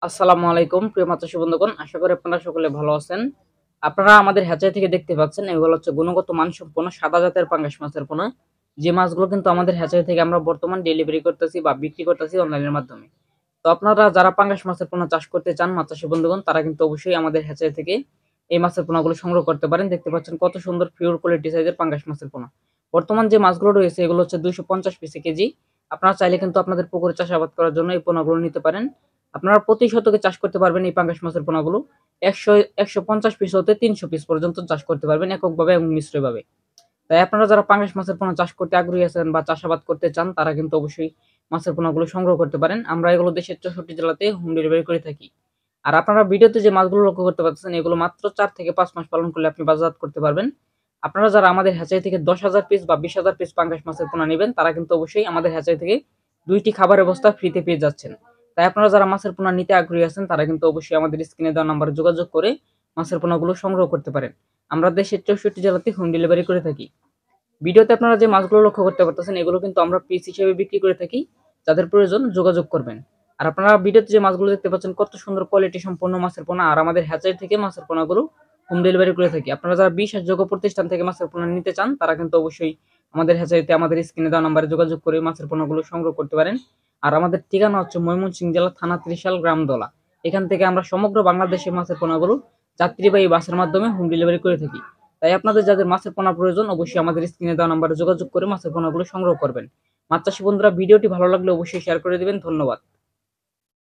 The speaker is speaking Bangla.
আসসালামু আলাইকুম প্রিয় মাছচাষী বন্ধুগণ, আশা করি আপনারা সকলে ভালো আছেন। আপনারা আমাদের হ্যাচারি থেকে দেখতে পাচ্ছেন এগুলো হচ্ছে গুণগত মানসম্পন্ন সাদা জাতের পাঙ্গাস মাছের পোনা। যে মাছগুলো কিন্তু আমাদের হ্যাচারি থেকে আমরা বর্তমান ডেলিভারি করতেছি বা বিক্রি করতেছি অনলাইনের মাধ্যমে। তো আপনারা যারা পাঙ্গাস মাছের পোনা চাষ করতে চান মাছচাষী বন্ধুগণ, তারা কিন্তু অবশ্যই আমাদের হ্যাচারি থেকে এই মাছের পোনাগুলো সংগ্রহ করতে পারেন। দেখতে পাচ্ছেন কত সুন্দর পিওর কোয়ালিটি সাইজের পাঙ্গাস মাছের পোনা। বর্তমান যে মাছগুলো রয়েছে এগুলো হচ্ছে 250 পিসে কেজি। আপনারা চাইলে কিন্তু আপনাদের পুকুরে চাষাবাদ করার জন্য এই পোনাগুলো নিতে পারেন। আপনারা প্রতি শতকে চাষ করতে পারবেন এই পাঙ্গাস মাছের পোনাগুলো 150 পিস হতে 300 পিস পর্যন্ত চাষ করতে পারবেন এককভাবে এবং মিশ্রভাবে। তাই আপনারা যারা পাঙ্গাস মাছের পোনা চাষ করতে আগ্রহী আছেন বা চাষাবাদ করতে চান, তারা কিন্তু অবশ্যই মাছের পোনাগুলো সংগ্রহ করতে পারেন। আমরা এগুলো দেশের 64 জেলাতে হোম ডেলিভারি করে থাকি। আর আপনারা ভিডিওতে যে মাছগুলো লক্ষ্য করতে পারতেছেন এগুলো মাত্র 4 থেকে 5 মাস পালন করলে আপনি বাজারজাত করতে পারবেন। আপনারা যারা আমাদের হ্যাচারি থেকে 10,000 পিস বা 20,000 পিস পাঙ্গাস মাছের পোনা নেবেন, তারা কিন্তু অবশ্যই আমাদের হ্যাচারি থেকে 2টি খাবারের বস্তা ফ্রিতে পেয়ে যাচ্ছেন। তাই আপনারা যারা মাছের পোনা নিতে আগ্রহী আছেন, তারা কিন্তু অবশ্যই আমাদের স্ক্রিনে দেওয়া নাম্বারে যোগাযোগ করে মাছের পোনাগুলো সংগ্রহ করতে পারেন। আমরা দেশের 64 জেলাতে হোম ডেলিভারি করে থাকি। ভিডিওতে আপনারা যে মাছগুলো লক্ষ্য করতে পারতেছেন এগুলো কিন্তু আমরা পিস হিসেবে বিক্রি করে থাকি। যাদের প্রয়োজন যোগাযোগ করবেন। আর আপনারা ভিডিওতে যে মাছগুলো দেখতে পাচ্ছেন কত সুন্দর কোয়ালিটি সম্পন্ন মাছের পোনা, আর আমাদের হ্যাচারি থেকে মাছের পোনাগুলো হোম ডেলিভারি করে থাকি। আপনারা যারা বিশ্বাসযোগ্য প্রতিষ্ঠান থেকে মাছের পোনা নিতে চান, তারা কিন্তু অবশ্যই আমাদের হ্যাচারিতে আমাদের স্ক্রিনে দেওয়া নাম্বারে যোগাযোগ করে মাছের পোনাগুলো সংগ্রহ করতে পারেন। আর আমাদের ঠিকানা হচ্ছে ময়মনসিংহ জেলা, থানা ত্রিশাল, গ্রাম দলা। এখান থেকে আমরা সমগ্র বাংলাদেশে মাছের পোনাগুলো যাত্রীবাহী বাসের মাধ্যমে হোম ডেলিভারি করে থাকি। তাই আপনাদের যাদের মাছের পোনা প্রয়োজন অবশ্যই আমাদের স্ক্রিনে দেওয়া নাম্বারে যোগাযোগ করে মাছের পোনাগুলো সংগ্রহ করবেন। মাছ চাষী বন্ধুরা, ভিডিওটি ভালো লাগলে অবশ্যই শেয়ার করে দিবেন। ধন্যবাদ।